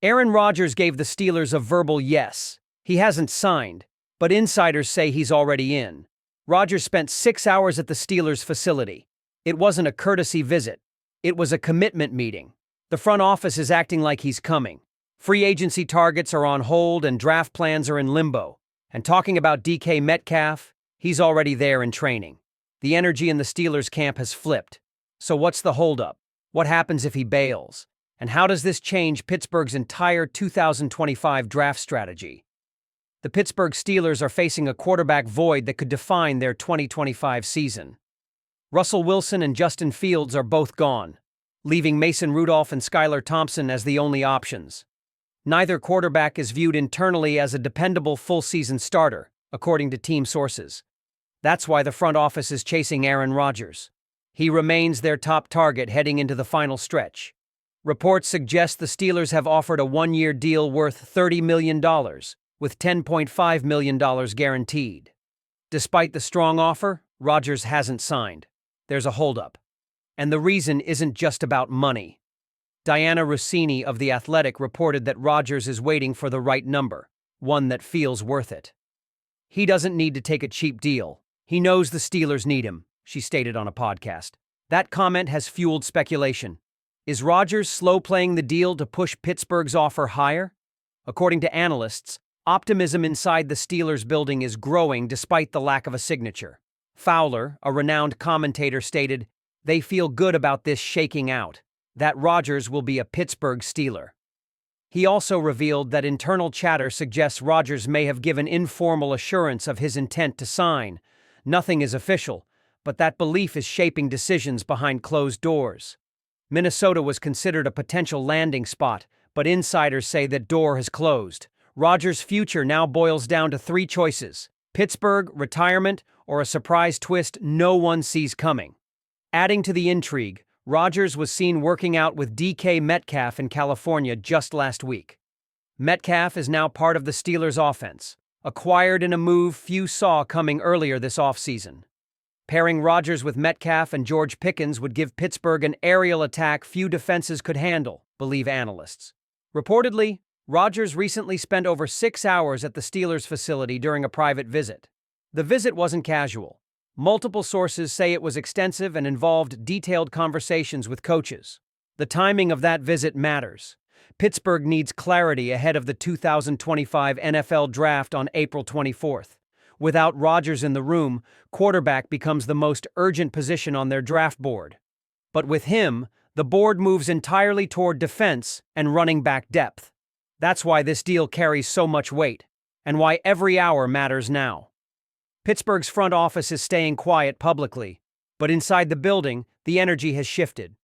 Aaron Rodgers gave the Steelers a verbal yes. He hasn't signed, but insiders say he's already in. Rodgers spent 6 hours at the Steelers facility. It wasn't a courtesy visit. It was a commitment meeting. The front office is acting like he's coming. Free agency targets are on hold and draft plans are in limbo. And talking about DK Metcalf, he's already there in training. The energy in the Steelers camp has flipped. So what's the holdup? What happens if he bails? And how does this change Pittsburgh's entire 2025 draft strategy? The Pittsburgh Steelers are facing a quarterback void that could define their 2025 season. Russell Wilson and Justin Fields are both gone, leaving Mason Rudolph and Skylar Thompson as the only options. Neither quarterback is viewed internally as a dependable full-season starter, according to team sources. That's why the front office is chasing Aaron Rodgers. He remains their top target heading into the final stretch. Reports suggest the Steelers have offered a one-year deal worth $30 million, with $10.5 million guaranteed. Despite the strong offer, Rodgers hasn't signed. There's a holdup. And the reason isn't just about money. Diana Rossini of The Athletic reported that Rodgers is waiting for the right number, one that feels worth it. He doesn't need to take a cheap deal. He knows the Steelers need him, she stated on a podcast. That comment has fueled speculation. Is Rodgers slow-playing the deal to push Pittsburgh's offer higher? According to analysts, optimism inside the Steelers building is growing despite the lack of a signature. Fowler, a renowned commentator, stated, "They feel good about this shaking out, that Rodgers will be a Pittsburgh Steeler." He also revealed that internal chatter suggests Rodgers may have given informal assurance of his intent to sign. Nothing is official, but that belief is shaping decisions behind closed doors. Minnesota was considered a potential landing spot, but insiders say that door has closed. Rodgers' future now boils down to 3 choices: Pittsburgh, retirement, or a surprise twist no one sees coming. Adding to the intrigue, Rodgers was seen working out with DK Metcalf in California just last week. Metcalf is now part of the Steelers' offense, acquired in a move few saw coming earlier this offseason. Pairing Rodgers with Metcalf and George Pickens would give Pittsburgh an aerial attack few defenses could handle, believe analysts. Reportedly, Rodgers recently spent over 6 hours at the Steelers' facility during a private visit. The visit wasn't casual. Multiple sources say it was extensive and involved detailed conversations with coaches. The timing of that visit matters. Pittsburgh needs clarity ahead of the 2025 NFL Draft on April 24th. Without Rodgers in the room, quarterback becomes the most urgent position on their draft board. But with him, the board moves entirely toward defense and running back depth. That's why this deal carries so much weight, and why every hour matters now. Pittsburgh's front office is staying quiet publicly, but inside the building, the energy has shifted.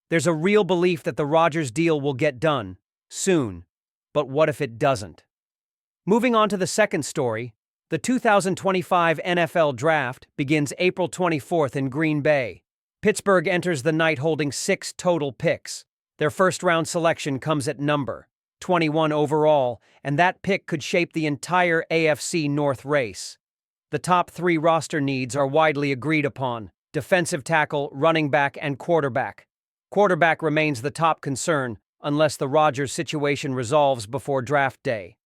There's a real belief that the Rodgers deal will get done, soon. But what if it doesn't? Moving on to the second story, the 2025 NFL Draft begins April 24th in Green Bay. Pittsburgh enters the night holding 6 total picks. Their first-round selection comes at number 21 overall, and that pick could shape the entire AFC North race. The top 3 roster needs are widely agreed upon: defensive tackle, running back, and quarterback. Quarterback remains the top concern, unless the Rodgers situation resolves before draft day.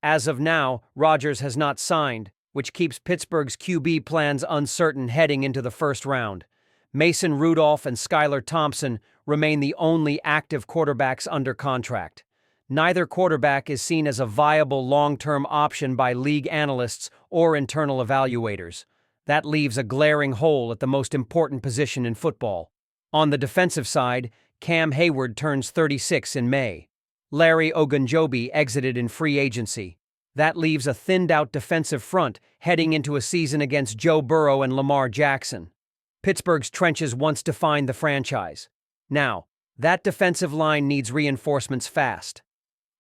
As of now, Rodgers has not signed, which keeps Pittsburgh's QB plans uncertain heading into the first round. Mason Rudolph and Skylar Thompson remain the only active quarterbacks under contract. Neither quarterback is seen as a viable long-term option by league analysts or internal evaluators. That leaves a glaring hole at the most important position in football. On the defensive side, Cam Hayward turns 36 in May. Larry Ogunjobi exited in free agency. That leaves a thinned-out defensive front heading into a season against Joe Burrow and Lamar Jackson. Pittsburgh's trenches once defined the franchise. Now, that defensive line needs reinforcements fast.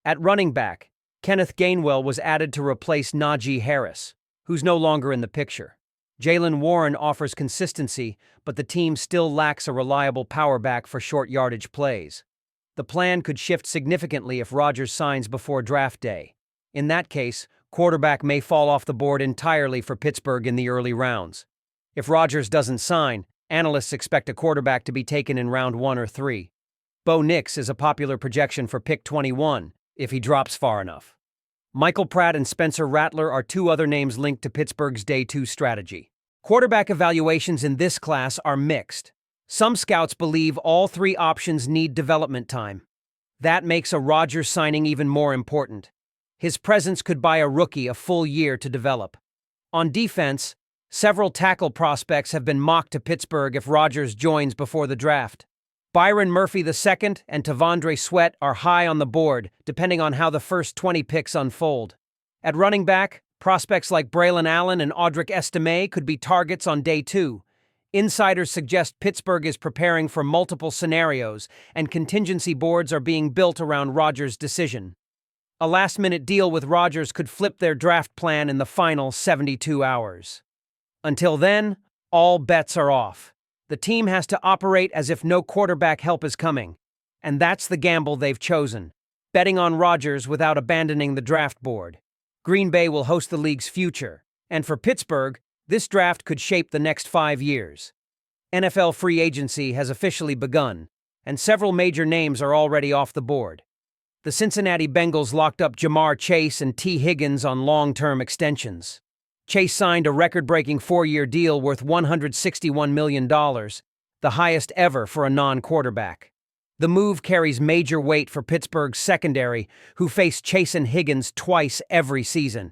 At running back, Kenneth Gainwell was added to replace Najee Harris, who's no longer in the picture. Jaylen Warren offers consistency, but the team still lacks a reliable power back for short yardage plays. The plan could shift significantly if Rodgers signs before draft day. In that case, quarterback may fall off the board entirely for Pittsburgh in the early rounds. If Rodgers doesn't sign, analysts expect a quarterback to be taken in round 1 or 3. Bo Nix is a popular projection for pick 21, if he drops far enough. Michael Pratt and Spencer Rattler are two other names linked to Pittsburgh's Day 2 strategy. Quarterback evaluations in this class are mixed. Some scouts believe all three options need development time. That makes a Rodgers signing even more important. His presence could buy a rookie a full year to develop. On defense, several tackle prospects have been mocked to Pittsburgh if Rodgers joins before the draft. Byron Murphy II and Tavondre Sweat are high on the board, depending on how the first 20 picks unfold. At running back, prospects like Braylon Allen and Audric Estime could be targets on Day 2. Insiders suggest Pittsburgh is preparing for multiple scenarios, and contingency boards are being built around Rodgers' decision. A last-minute deal with Rodgers could flip their draft plan in the final 72 hours. Until then, all bets are off. The team has to operate as if no quarterback help is coming, and that's the gamble they've chosen, betting on Rodgers without abandoning the draft board. Green Bay will host the league's future, and for Pittsburgh, this draft could shape the next 5 years. NFL free agency has officially begun, and several major names are already off the board. The Cincinnati Bengals locked up Jamar Chase and T. Higgins on long-term extensions. Chase signed a record-breaking 4-year deal worth $161 million, the highest ever for a non-quarterback. The move carries major weight for Pittsburgh's secondary, who face Chase and Higgins twice every season.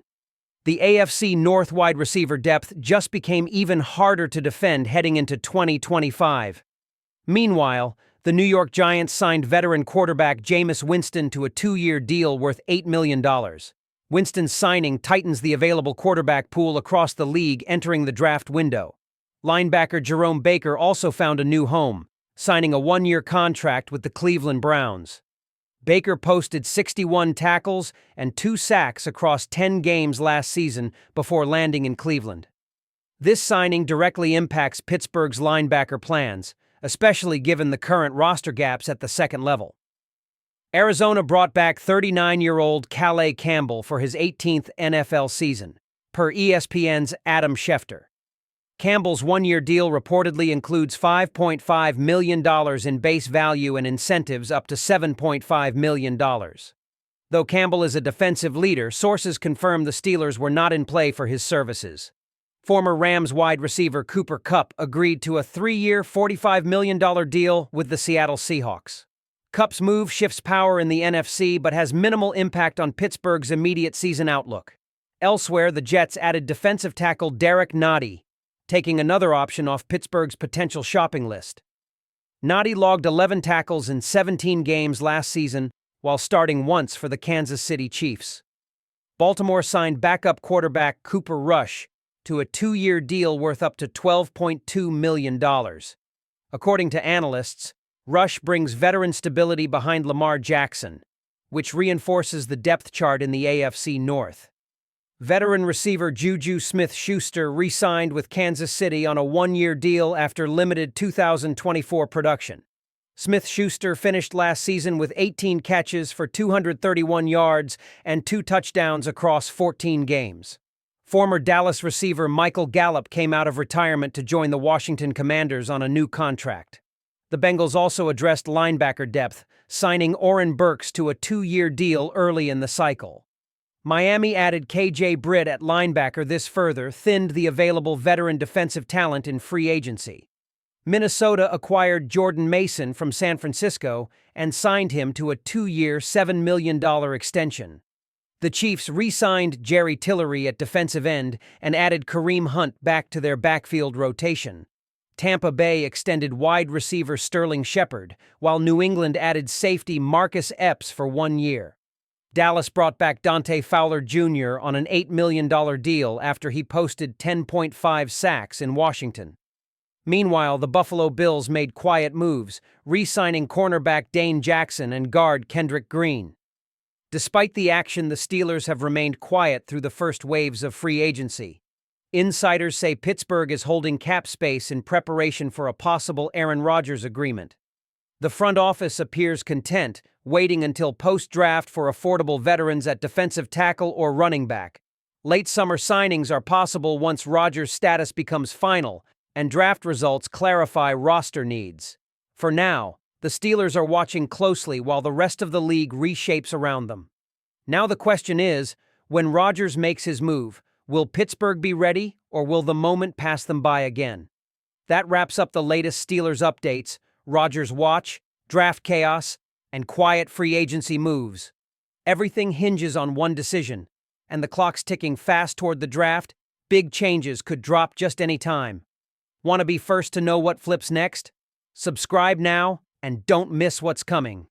The AFC North wide receiver depth just became even harder to defend heading into 2025. Meanwhile, the New York Giants signed veteran quarterback Jameis Winston to a 2-year deal worth $8 million. Winston's signing tightens the available quarterback pool across the league entering the draft window. Linebacker Jerome Baker also found a new home, signing a 1-year contract with the Cleveland Browns. Baker posted 61 tackles and 2 sacks across 10 games last season before landing in Cleveland. This signing directly impacts Pittsburgh's linebacker plans, especially given the current roster gaps at the second level. Arizona brought back 39-year-old Calais Campbell for his 18th NFL season, per ESPN's Adam Schefter. Campbell's 1-year deal reportedly includes $5.5 million in base value and incentives up to $7.5 million. Though Campbell is a defensive leader, sources confirm the Steelers were not in play for his services. Former Rams wide receiver Cooper Kupp agreed to a 3-year, $45 million deal with the Seattle Seahawks. Kupp's move shifts power in the NFC but has minimal impact on Pittsburgh's immediate season outlook. Elsewhere, the Jets added defensive tackle Derek Nottie, taking another option off Pittsburgh's potential shopping list. Nottie logged 11 tackles in 17 games last season while starting once for the Kansas City Chiefs. Baltimore signed backup quarterback Cooper Rush to a 2-year deal worth up to $12.2 million. According to analysts, Rush brings veteran stability behind Lamar Jackson, which reinforces the depth chart in the AFC North. Veteran receiver Juju Smith-Schuster re-signed with Kansas City on a 1-year deal after limited 2024 production. Smith-Schuster finished last season with 18 catches for 231 yards and 2 touchdowns across 14 games. Former Dallas receiver Michael Gallup came out of retirement to join the Washington Commanders on a new contract. The Bengals also addressed linebacker depth, signing Oren Burks to a 2-year deal early in the cycle. Miami added KJ Britt at linebacker. This further thinned the available veteran defensive talent in free agency. Minnesota acquired Jordan Mason from San Francisco and signed him to a 2-year, $7 million extension. The Chiefs re-signed Jerry Tillery at defensive end and added Kareem Hunt back to their backfield rotation. Tampa Bay extended wide receiver Sterling Shepard, while New England added safety Marcus Epps for 1 year. Dallas brought back Dante Fowler Jr. on an $8 million deal after he posted 10.5 sacks in Washington. Meanwhile, the Buffalo Bills made quiet moves, re-signing cornerback Dane Jackson and guard Kendrick Green. Despite the action, the Steelers have remained quiet through the first waves of free agency. Insiders say Pittsburgh is holding cap space in preparation for a possible Aaron Rodgers agreement. The front office appears content, waiting until post-draft for affordable veterans at defensive tackle or running back. Late summer signings are possible once Rodgers' status becomes final and draft results clarify roster needs. For now, the Steelers are watching closely while the rest of the league reshapes around them. Now the question is, when Rodgers makes his move, will Pittsburgh be ready or will the moment pass them by again? That wraps up the latest Steelers updates, Rodgers watch, draft chaos, and quiet free agency moves. Everything hinges on one decision, and the clock's ticking fast toward the draft. Big changes could drop just any time. Want to be first to know what flips next? Subscribe now and don't miss what's coming.